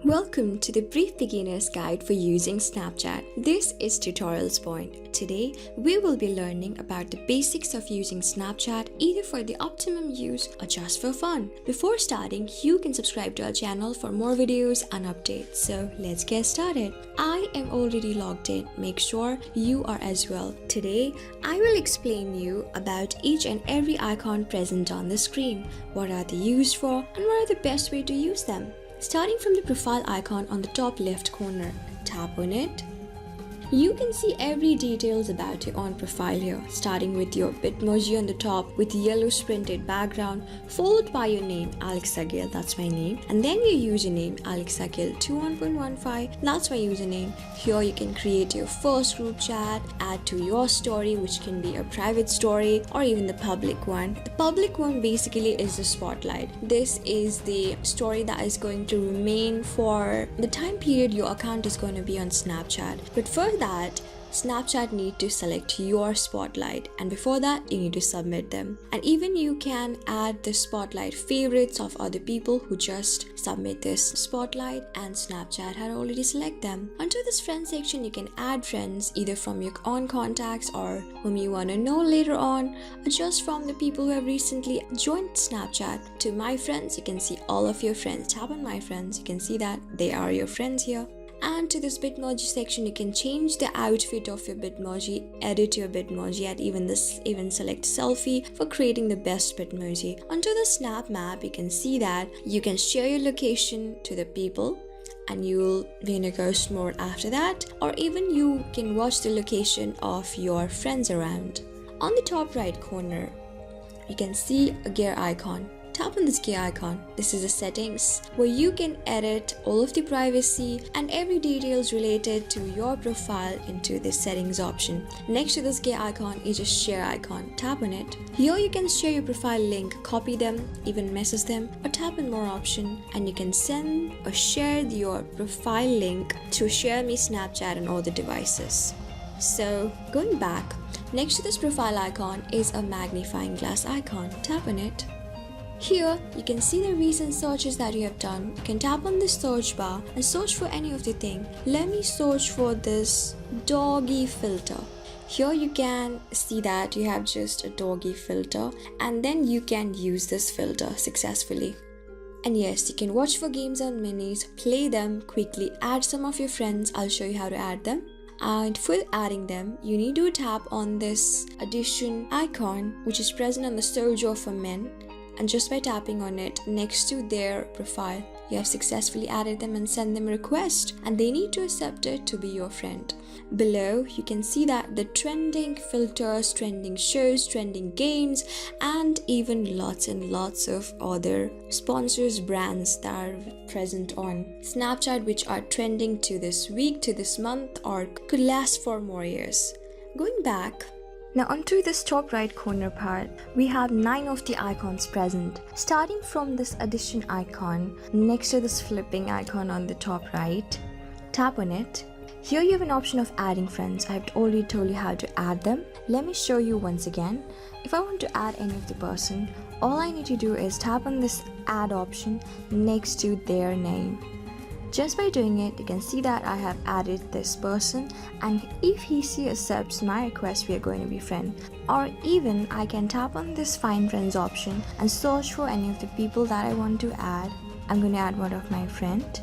Welcome to the Brief Beginner's Guide for using Snapchat. This is Tutorials Point. Today, we will be learning about the basics of using Snapchat either for the optimum use or just for fun. Before starting, you can subscribe to our channel for more videos and updates. So let's get started. I am already logged in. Make sure you are as well. Today, I will explain you about each and every icon present on the screen. What are they used for and what are the best way to use them? Starting from the profile icon on the top left corner, tap on it. You can see every details about your own profile here, starting with your Bitmoji on the top with yellow sprinted background, followed by your name, Alex Agil, that's my name, and then your username, Alex Agil 21.15, that's my username. Here you can create your first group chat, add to your story, which can be a private story or even the public one. The public one basically is the spotlight. This is the story that is going to remain for the time period your account is going to be on Snapchat. But for that, Snapchat need to select your spotlight, and before that you need to submit them. And even you can add the spotlight favorites of other people who just submit this spotlight, and Snapchat had already select them. Onto this friend section, you can add friends either from your own contacts or whom you want to know later on, or just from the people who have recently joined Snapchat. To my friends, you can see all of your friends. Tap on my friends, you can see that they are your friends here. And to this Bitmoji section, you can change the outfit of your Bitmoji, edit your Bitmoji, and even select selfie for creating the best Bitmoji. Onto the Snap Map, you can see that you can share your location to the people and you'll be in a ghost mode after that, or even you can watch the location of your friends around. On the top right corner, you can see a gear icon. Tap on this gear icon. This is the settings where you can edit all of the privacy and every details related to your profile into this settings option. Next to this gear icon is a share icon. Tap on it. Here you can share your profile link, copy them, even message them, or tap on more option and you can send or share your profile link to Share Me Snapchat on all the devices. So going back, next to this profile icon is a magnifying glass icon. Tap on it. Here, you can see the recent searches that you have done. You can tap on the search bar and search for any of the thing. Let me search for this doggy filter. Here you can see that you have just a doggy filter and then you can use this filter successfully. And yes, you can watch for games and minis, play them quickly, add some of your friends. I'll show you how to add them. And for adding them, you need to tap on this addition icon which is present on the search bar for men. And just by tapping on it next to their profile, you have successfully added them and sent them a request, and they need to accept it to be your friend. Below, you can see that the trending filters, trending shows, trending games, and even lots and lots of other sponsors, brands that are present on Snapchat which are trending to this week, to this month, or could last for more years. Going back, now onto this top right corner part, we have 9 of the icons present. Starting from this addition icon, next to this flipping icon on the top right, tap on it. Here you have an option of adding friends. I have already told you how to add them. Let me show you once again. If I want to add any of the person, all I need to do is tap on this add option next to their name. Just by doing it, you can see that I have added this person, and if he accepts my request, we are going to be friends. Or even I can tap on this find friends option and search for any of the people that I want to add. I'm going to add one of my friend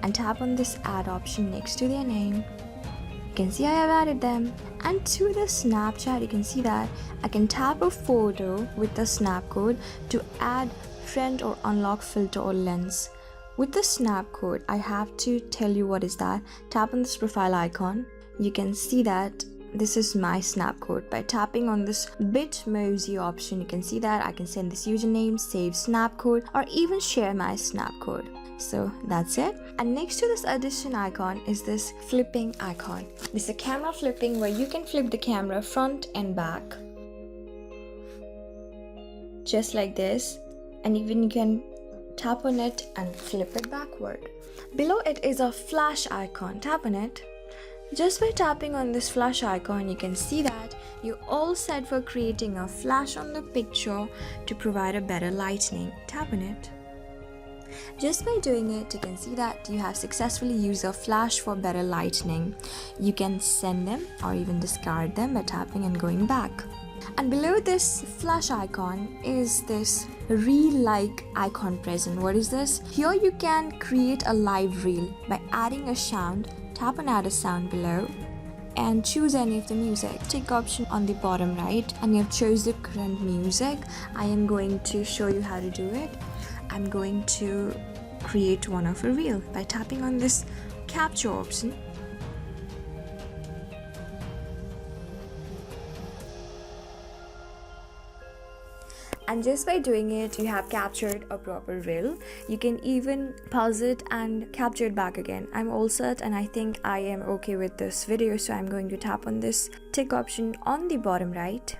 and tap on this add option next to their name. You can see I have added them. And to the Snapchat, you can see that I can tap a photo with the snap code to add friend or unlock filter or lens. With the snap code, I have to tell you what is that. Tap on this profile icon. You can see that this is my snap code. By tapping on this Bitmoji option, you can see that I can send this username, save snap code, or even share my snap code. So that's it. And next to this addition icon is this flipping icon. This is a camera flipping where you can flip the camera front and back. Just like this. And even you can tap on it and flip it backward. Below it is a flash icon. Tap on it. Just by tapping on this flash icon, you can see that you're all set for creating a flash on the picture to provide a better lighting. Tap on it. Just by doing it, you can see that you have successfully used a flash for better lighting. You can send them or even discard them by tapping and going back. And below this flash icon is this reel-like icon present. What is this? Here you can create a live reel by adding a sound. Tap on add a sound below and choose any of the music. Tick option on the bottom right and you have chose the current music. I am going to show you how to do it. I'm going to create one of a reel by tapping on this capture option. And just by doing it, you have captured a proper reel. You can even pause it and capture it back again. I'm all set and I think I am okay with this video, so I'm going to tap on this tick option on the bottom right.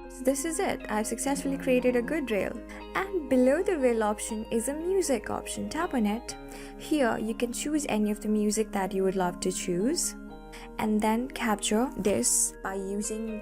So this is it. I've successfully created a good reel. And below the reel option is a music option. Tap on it. Here you can choose any of the music that you would love to choose, and then capture this by using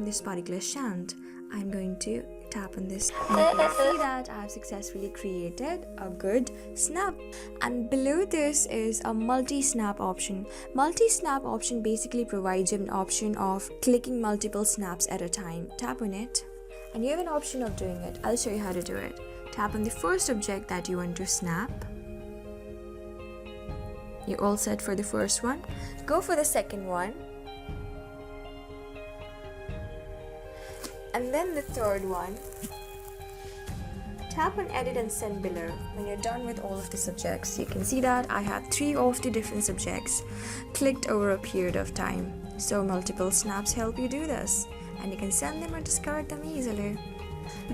this particular sound. I'm going to tap on this and you can see that I have successfully created a good snap. And below this is a multi-snap option. Multi-snap option basically provides you an option of clicking multiple snaps at a time. Tap on it and you have an option of doing it. I'll show you how to do it. Tap on the first object that you want to snap. You're all set for the first one. Go for the second one. And then the third one. Tap on edit and send below. When you're done with all of the subjects, you can see that I have 3 of the different subjects clicked over a period of time. So multiple snaps help you do this, and you can send them or discard them easily.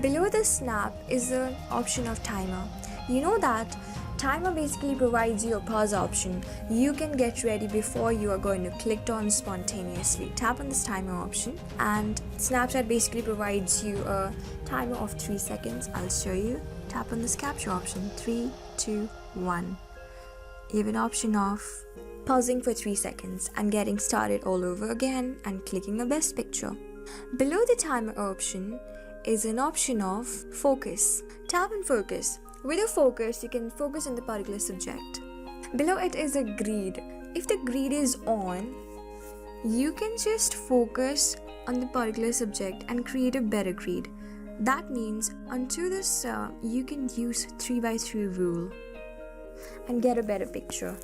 Below the snap is the option of timer. You know that timer basically provides you a pause option. You can get ready before you are going to click on spontaneously. Tap on this timer option and Snapchat basically provides you a timer of 3 seconds. I'll show you. Tap on this capture option. 3, 2, 1. You have an option of pausing for 3 seconds and getting started all over again and clicking the best picture. Below the timer option is an option of focus. Tap on focus. With a focus, you can focus on the particular subject. Below it is a grid. If the grid is on, you can just focus on the particular subject and create a better grid. That means onto this, you can use 3x3 rule and get a better picture.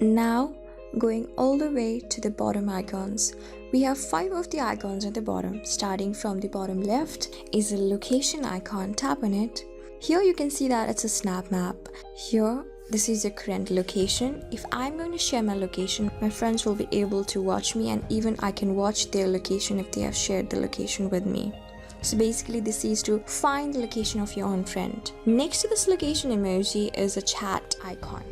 Now, going all the way to the bottom icons, we have 5 of the icons at the bottom. Starting from the bottom left is a location icon. Tap on it. Here you can see that it's a snap map. Here, this is the current location. If I'm going to share my location, my friends will be able to watch me, and even I can watch their location if they have shared the location with me. So basically this is to find the location of your own friend. Next to this location emoji is a chat icon.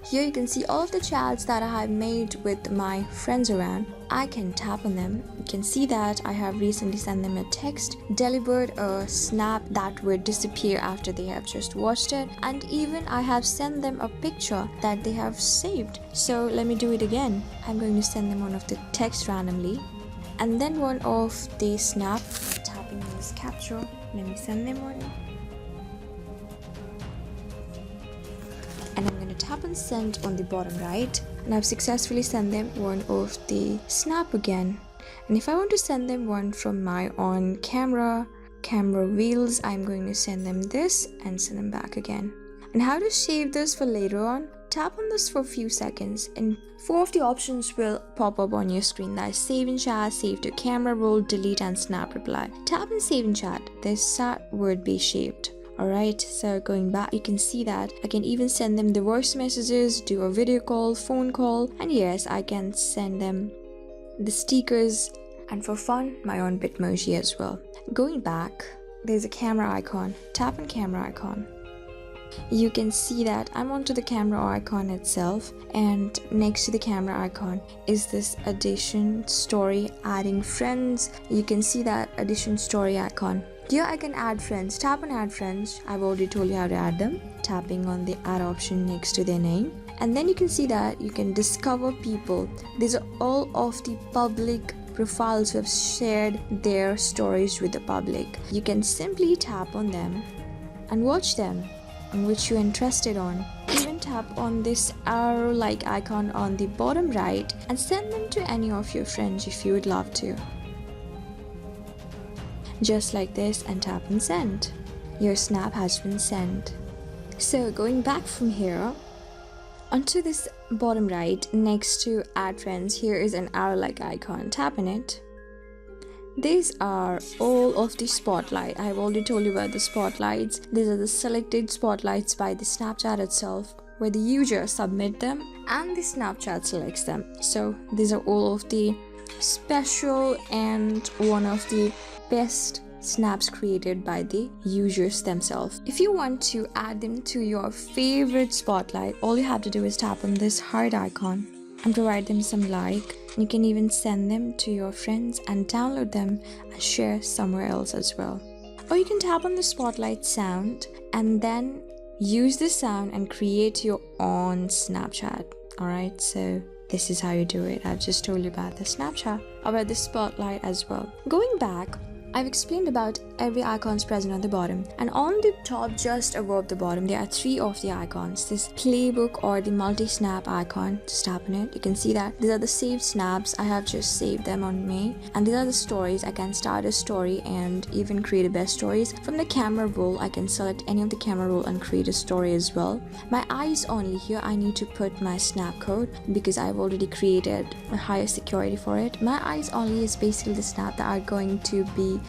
Here you can see all of the chats that I have made with my friends around. I can tap on them. You can see that I have recently sent them a text, delivered a snap that would disappear after they have just watched it, and even I have sent them a picture that they have saved. So let me do it again. I'm going to send them one of the text randomly and then one of the snap. Tapping on this capture. Let me send them one. And I'm going to tap and send on the bottom right, and I've successfully sent them one of the snap again. And if I want to send them one from my own camera reels, I'm going to send them this and send them back again. And how to save this for later on? Tap on this for a few seconds and 4 of the options will pop up on your screen. That is save in chat, save to camera roll, delete and snap reply. Tap and save in chat. This chat would be saved. Alright, so going back, you can see that I can even send them the voice messages, do a video call, phone call, and yes, I can send them the stickers and for fun, my own Bitmoji as well. Going back, there's a camera icon. Tap on camera icon. You can see that I'm onto the camera icon itself, and next to the camera icon is this addition story adding friends. You can see that addition story icon. Here I can add friends. Tap on add friends. I've already told you how to add them. Tapping on the add option next to their name. And then you can see that you can discover people. These are all of the public profiles who have shared their stories with the public. You can simply tap on them and watch them on which you're interested on. Even tap on this arrow-like icon on the bottom right and send them to any of your friends if you would love to. Just like this, and tap and send. Your snap has been sent. So going back from here, onto this bottom right next to add friends, here is an arrow-like icon. Tap on it. These are all of the spotlight. I have already told you about the spotlights. These are the selected spotlights by the Snapchat itself, where the user submit them and the Snapchat selects them. So these are all of the special and one of the best snaps created by the users themselves. If you want to add them to your favorite spotlight, all you have to do is tap on this heart icon and provide them some like. You can even send them to your friends and download them and share somewhere else as well. Or you can tap on the spotlight sound and then use the sound and create your own Snapchat. Alright, so this is how you do it. I've just told you about the Snapchat, about the spotlight as well. Going back, I've explained about every icons present on the bottom, and on the top just above the bottom there are three of the icons. This playbook or the multi-snap icon, just tap on it. You can see that these are the saved snaps. I have just saved them on me, and these are the stories. I can start a story and even create a best stories. From the camera roll, I can select any of the camera roll and create a story as well. My eyes only, here I need to put my snap code because I've already created a higher security for it. My eyes only is basically the snap that are going to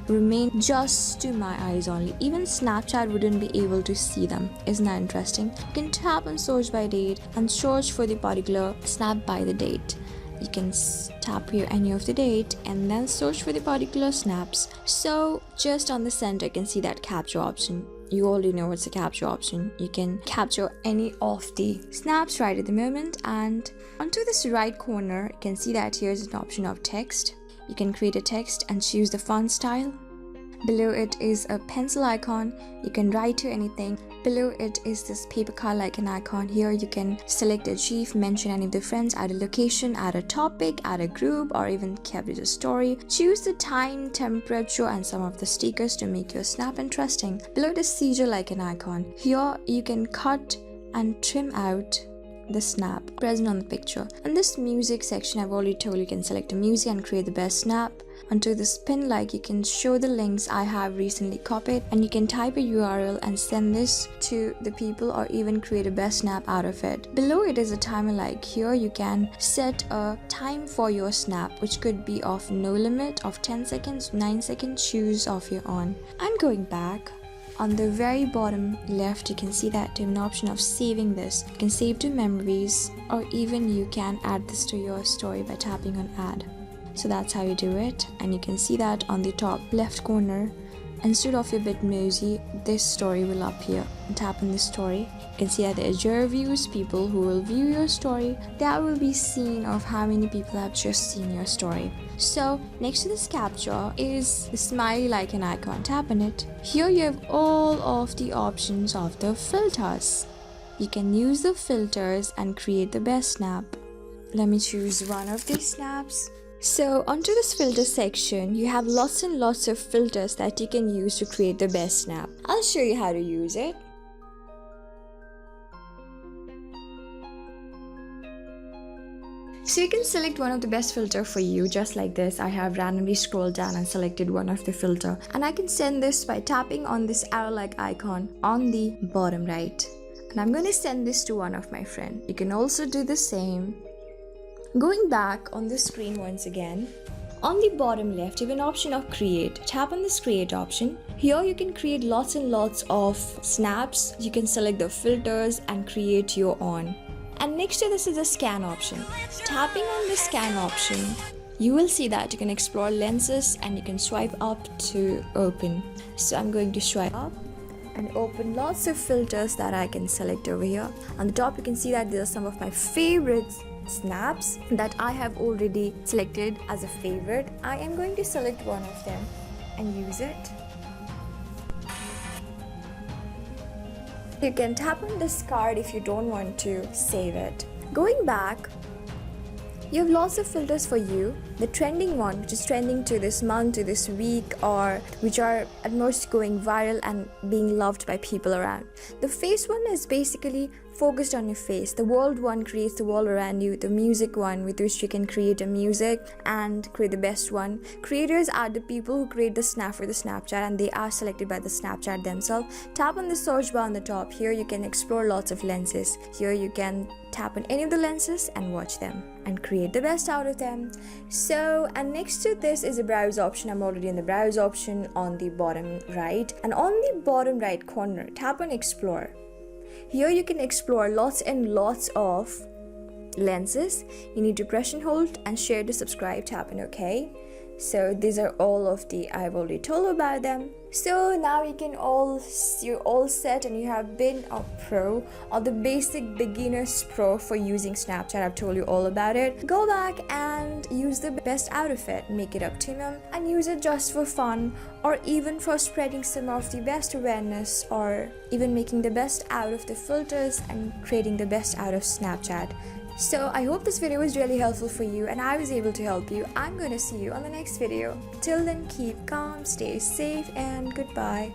remain just to my eyes only. Even Snapchat wouldn't be able to see them. Isn't that interesting? You can tap on search by date and search for the particular snap by the date. You can tap here any of the date and then search for the particular snaps. So just on the center you can see that capture option. You already know what's the capture option. You can capture any of the snaps right at the moment, and onto this right corner you can see that here's an option of text. You can create a text and choose the font style. Below it is a pencil icon. You can write to anything. Below it is this paper card like an icon. Here you can select a chief, mention any of the friends, add a location, add a topic, add a group, or even capture a story. Choose the time, temperature, and some of the stickers to make your snap interesting. Below the seizure like an icon. Here you can cut and trim out the snap present on the picture. And this music section, I've already told you can select a music and create the best snap. Onto this pin like, you can show the links I have recently copied, and you can type a URL and send this to the people or even create a best snap out of it. Below it is a timer like. Here you can set a time for your snap, which could be of no limit, of 10 seconds, 9 seconds, choose of your own. And going back, on the very bottom left you can see that you have an option of saving this. You can save to memories, or even you can add this to your story by tapping on add. So that's how you do it. And you can see that on the top left corner, instead of your Bitmoji, this story will appear. And tap on this story, you can see that there are your views, people who will view your story. That will be seen of how many people have just seen your story. So next to this capture is the smiley like an icon. Tap on it. Here you have all of the options of the filters. You can use the filters and create the best snap. Let me choose one of these snaps. So onto this filter section, you have lots and lots of filters that you can use to create the best snap. I'll show you how to use it. So you can select one of the best filter for you, just like this. I have randomly scrolled down and selected one of the filter, and I can send this by tapping on this arrow-like icon on the bottom right. And I'm going to send this to one of my friends. You can also do the same. Going back on the screen once again, on the bottom left you have an option of create. Tap on this create option. Here you can create lots and lots of snaps. You can select the filters and create your own. And next to this is the scan option. Tapping on the scan option, you will see that you can explore lenses and you can swipe up to open. So I'm going to swipe up and open lots of filters that I can select over here. On the top you can see that these are some of my favorites snaps that I have already selected as a favorite. I am going to select one of them and use it. You can tap on this card if you don't want to save it. Going back, You have lots of filters for you. The trending one, which is trending to this month, to this week, or which are at most going viral and being loved by people around. The face one is basically focused on your face. The world one creates the world around you. The music one, with which you can create a music and create the best one. Creators are the people who create the snap for the Snapchat, and they are selected by the Snapchat themselves. Tap on the search bar on the top. Here you can explore lots of lenses. Here you can tap on any of the lenses and watch them and create the best out of them. So, and next to this is a browse option. I'm already in the browse option on the bottom right, and on the bottom right corner, tap on explore. Here you can explore lots and lots of lenses. You need to press and hold and share to subscribe, tap on OK. So these are all of the I've already told about them. So now you're all set, and you have been a pro or the basic beginner's pro for using Snapchat. I've told you all about it. Go back and use the best out of it. Make it optimum and use it just for fun, or even for spreading some of the best awareness, or even making the best out of the filters and creating the best out of Snapchat. So I hope this video was really helpful for you and I was able to help you. I'm going to see you on the next video. Till then, keep calm, stay safe, and goodbye.